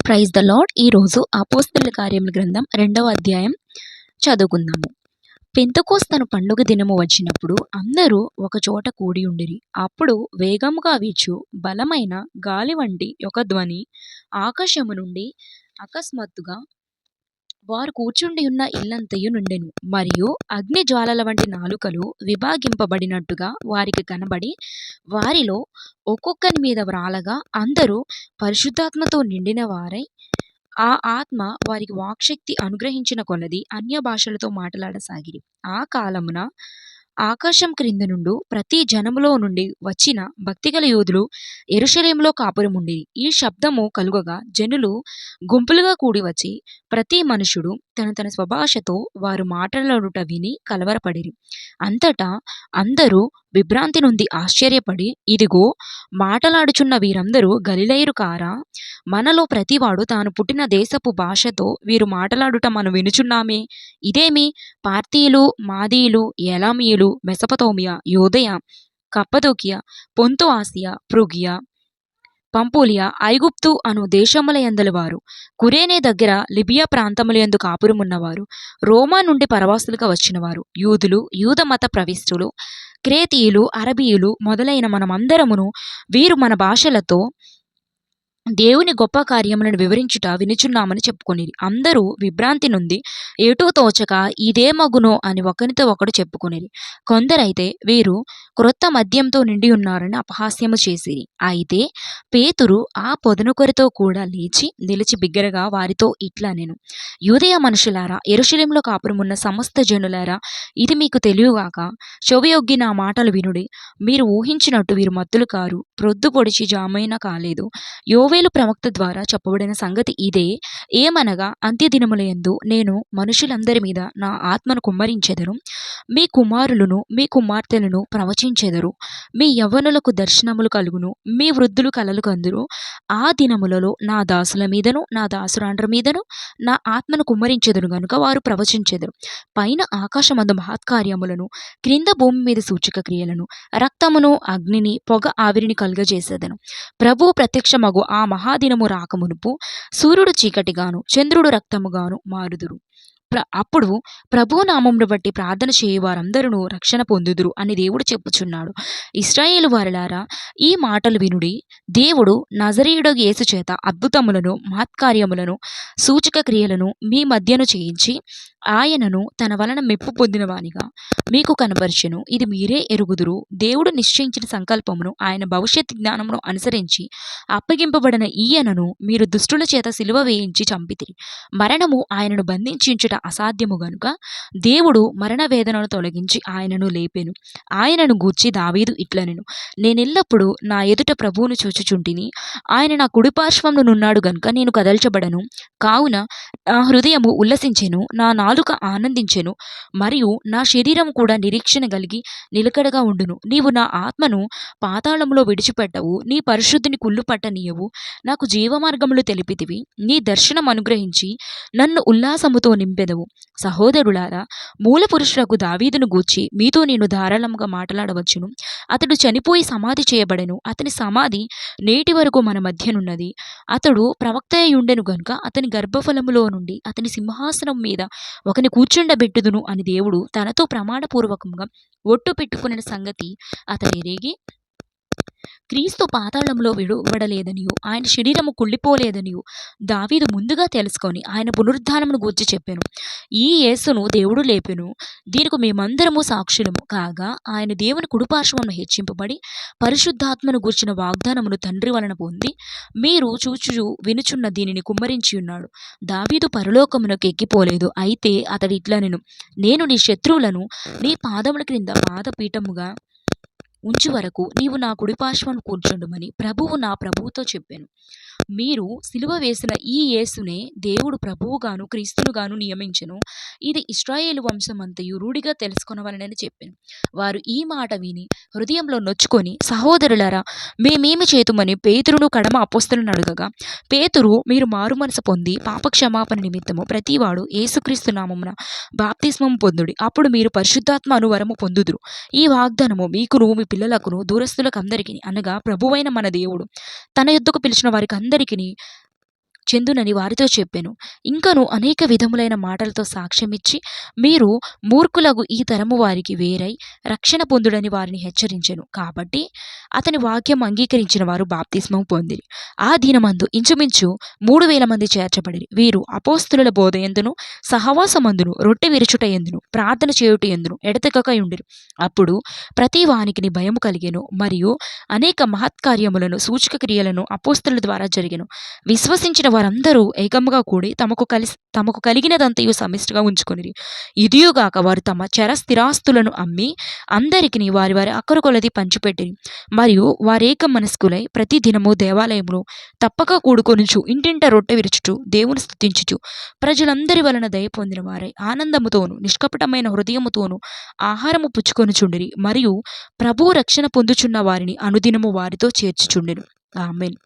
Praise the lord. ఈరోజు అపోస్తలుల కార్యముల గ్రంథం 2వ అధ్యాయం చదువుకుందాము. పెంతెకోస్తు పండుగ దినము వచ్చినప్పుడు అందరూ ఒక చోట కూడి ఉండిరి. అప్పుడు వేగముగా వీచు బలమైన గాలి వంటి ఒక ధ్వని ఆకాశము నుండి అకస్మాత్తుగా వారు కూర్చుండి ఉన్న ఇల్లంతయు నుండెను. మరియు అగ్ని జ్వాలల వంటి నాలుకలు విభాగింపబడినట్టుగా వారికి కనబడి వారిలో ఒక్కొక్కని మీద వ్రాలగా అందరూ పరిశుద్ధాత్మతో నిండిన వారై ఆ ఆత్మ వారికి వాక్శక్తి అనుగ్రహించిన కొలది అన్య భాషలతో మాట్లాడసాగిరి. ఆ కాలమున ఆకాశం క్రింద నుండి ప్రతి జనములో నుండి వచ్చిన భక్తిగల యోధులు యెరూషలేములో కాపురముండిరి. ఈ శబ్దము కలుగగా జనులు గుంపులుగా కూడి వచ్చి ప్రతి మనుషుడు తన తన స్వభాషతో వారు మాట్లాడుట విని కలవరపడిరి. అంతటా అందరూ విభ్రాంతి నుండి ఆశ్చర్యపడి, ఇదిగో, మాటలాడుచున్న వీరందరూ గలిలయులు కారా? మనలో ప్రతివాడు తాను పుట్టిన దేశపు భాషతో వీరు మాట్లాడుట మనం వినుచున్నామే. ఇదేమి? పార్తీయులు, మాదీయులు, ఎలామీయులు, మెసపతోమియా, యూదయ, కప్పదోకియా, పొంతు ఆసియా, ఫ్రుగియా, పంపులియా, ఐగుప్తు అను దేశములయందలి వారు, కురేనే దగ్గర లిబియా ప్రాంతములందు కాపురమున్నవారు, రోమా నుండి పరవాసులుగా వచ్చినవారు, యూదులు, యూద మత ప్రవిష్టులు, క్రేతీయులు, అరబీయులు మొదలైన మనమందరమును వీరు మన భాషలతో దేవుని గొప్ప కార్యములను వివరించుట వినుచున్నామని చెప్పుకొనిరి. అందరూ విభ్రాంతి నుండి ఏటూ తోచక ఇదేమగునో అని ఒకరితో ఒకడు చెప్పుకొనిరి. కొందరైతే వీరు క్రొత్త మద్యంతో నిండి ఉన్నారని అపహాస్యము చేసిరి. అయితే పేతురు ఆ పొదనొకరితో కూడా లేచి నిలిచి బిగ్గరగా వారితో ఇట్లా నేను, యూదయ మనుషులారా, యెరూషలేములో కాపురమున్న సమస్త జనులారా, ఇది మీకు తెలియగాక చెవియొగ్గి నా మాటలు వినుడి. మీరు ఊహించినట్టు వీరు మత్తులు కారు, ప్రొద్దు పొడిచి జామైనా కాలేదు. యోవేలు ప్రవక్త ద్వారా చెప్పబడిన సంగతి ఇదే. ఏమనగా, అంత్యదినములయందు నేను మనుషులందరి మీద నా ఆత్మను కుమ్మరించెదను. మీ కుమారులను మీ కుమార్తెలను ప్రవచించెదరు. మీ యవ్వనులకు దర్శనములు కలుగును. మీ వృద్ధులు కలలు కందురు. ఆ దినములలో నా దాసుల మీదను నా దాసురాండ్ర మీదను నా ఆత్మను కుమ్మరించెదను గనుక వారు ప్రవచించెదరు. పైన ఆకాశమందు మహత్కార్యములను, క్రింద భూమి మీద సూచక క్రియలను, రక్తమును, అగ్నిని, పొగ ఆవిరిని కలుగజేసేదను. ప్రభువు ప్రత్యక్షమగు ఆ మహాదినము రాకమునుపు సూర్యుడు చీకటిగాను చంద్రుడు రక్తముగాను మారుదురు. అప్పుడు ప్రభు నామమును బట్టి ప్రార్థన చేయు వారందరూ రక్షణ పొందుదురు అని దేవుడు చెప్పుచున్నాడు. ఇశ్రాయేలు వారలారా, ఈ మాటలు వినుడి. దేవుడు నజరీయుడగు యేసు చేత అద్భుతములను, మహత్కార్యములను, సూచక క్రియలను మీ మధ్యను చేయించి ఆయనను తన వలన మెప్పు పొందిన వానిగా మీకు కనబరిచెను. ఇది మీరే ఎరుగుదురు. దేవుడు నిశ్చయించిన సంకల్పమును, ఆయన భవిష్యత్ జ్ఞానమును అనుసరించి అప్పగింపబడిన ఈయనను మీరు దుష్టుల చేత సిలువ వేయించి చంపితిరి. మరణము ఆయనను బంధించుట అసాధ్యము గనుక దేవుడు మరణ వేదనను తొలగించి ఆయనను లేపెను. ఆయనను గూర్చి దావీదు ఇట్లనెను, నేనెల్లప్పుడు నా ఎదుట ప్రభువును చూచుచుంటిని. ఆయన నా కుడిపార్శ్వమున నున్నాడు గనుక నేను కదల్చబడను. కావున నా హృదయము ఉల్లసించెను, నా నాలుక ఆనందించెను, మరియు నా శరీరం కూడా నిరీక్షణ కలిగి నిలకడగా ఉండును. నీవు నా ఆత్మను పాతాళములో విడిచిపెట్టవు, నీ పరిశుద్ధిని కుళ్ళు పట్టనీయవు. నాకు జీవమార్గములు తెలిపితివి. నీ దర్శనం అనుగ్రహించి నన్ను ఉల్లాసముతో నింపెదవు. సహోదరులారా, మూల పురుషులకు దావీదును గూర్చి మీతో నేను ధారాళముగా మాట్లాడవచ్చును. అతడు చనిపోయి సమాధి చేయబడెను. అతని సమాధి నేటి వరకు మన మధ్యనున్నది. అతడు ప్రవక్త అయి ఉండెను గనుక అతని గర్భఫలములో నుండి అతని సింహాసనం మీద ఒకని కూర్చుండబెట్టుదును అని దేవుడు తనతో ప్రమాణపూర్వకంగా ఒట్టు పెట్టుకున్న సంగతి అతడు ఎరిగి, క్రీస్తు పాతాళంలో విడువబడలేదనియు ఆయన శరీరము కుళ్ళిపోలేదనియు దావీదు ముందుగా తెలుసుకొని ఆయన పునరుద్ధానమును గూర్చి చెప్పెను. ఈ యేసును దేవుడు లేపెను. దీనికి మేమందరము సాక్షులము కాగా ఆయన దేవుని కుడిపార్శ్వమున హెచ్చింపబడి పరిశుద్ధాత్మను గూర్చిన వాగ్దానమును తండ్రి వలన పొంది మీరు చూచు వినుచున్న దీనిని కుమ్మరించి ఉన్నాడు. దావీదు పరలోకమునకు ఎక్కిపోలేదు. అయితే అతడు ఇట్లనెను, నేను నీ శత్రువులను నీ పాదముల క్రింద పాదపీఠముగా ఉంచు వరకు నీవు నా కుడిపార్శ్వమున కూర్చుండుమని ప్రభువు నా ప్రభువుతో చెప్పాను. మీరు సిలువ వేసిన ఈ యేసునే దేవుడు ప్రభువుగాను క్రీస్తునుగాను నియమించెను. ఇది ఇశ్రాయేలు వంశమంతయు రూఢిగా తెలుసుకొనవలెనని చెప్పాను. వారు ఈ మాట విని హృదయంలో నొచ్చుకొని, సహోదరులారా, మేమేమి చేతుమని పేతురును కడమ అపోస్తలులను అడగగా, పేతురు, మీరు మారుమనసు పొంది పాపక్షమాపణ నిమిత్తము ప్రతివాడు యేసుక్రీస్తు నామమున బాప్తిస్మము పొందుడి. అప్పుడు మీరు పరిశుద్ధాత్మ అను వరము పొందుదురు. ఈ వాగ్దానము మీకును మీ పిల్లలకును దూరస్తులకు అందరికీ, అనగా ప్రభువైన మన దేవుడు తన యొద్దకు పిలిచిన వారికి అందరికీ చెందునని వారితో చెప్పెను. ఇంకను అనేక విధములైన మాటలతో సాక్ష్యమిచ్చి, మీరు మూర్ఖులగు ఈ తరము వారికి వేరై రక్షణ పొందుడని వారిని హెచ్చరించెను. కాబట్టి అతని వాక్యం అంగీకరించిన వారు బాప్తిస్మము పొందిరి. ఆ దినమందు ఇంచుమించు 3000 మంది చేర్చబడిరి. వీరు అపోస్తలుల బోధ యందును, సహవాసమందును, రొట్టె విరుచుట యందును, ప్రార్థన చేయుట యందును ఎడతెగక యుండిరి. అప్పుడు ప్రతి వానికిని భయము కలిగెను. మరియు అనేక మహత్కార్యములను సూచక క్రియలను అపోస్తలుల ద్వారా జరిగెను. విశ్వసించిన వారందరూ ఏకముగా కూడి తమకు కలిగినదంతయు సమిష్టిగా ఉంచుకొనిరి. ఇదియుగాక వారు తమ చర స్థిరాస్తులను అమ్మి అందరికిని వారి వారి అక్కర కొలది పంచిపెట్టిరి. మరియు వారేక మనస్కులై ప్రతి దినము దేవాలయములో తప్పక కూడుకొనుచు ఇంటింట రొట్టె విరుచుచు దేవుని స్తుతించుచు ప్రజలందరి వలన దయ పొందిన వారై ఆనందముతోను నిష్కపటమైన హృదయముతోను ఆహారము పుచ్చుకొనుచుండిరి. మరియు ప్రభువు రక్షణ పొందుచున్న వారిని అనుదినము వారితో చేర్చుచుండెను. ఆమేన్.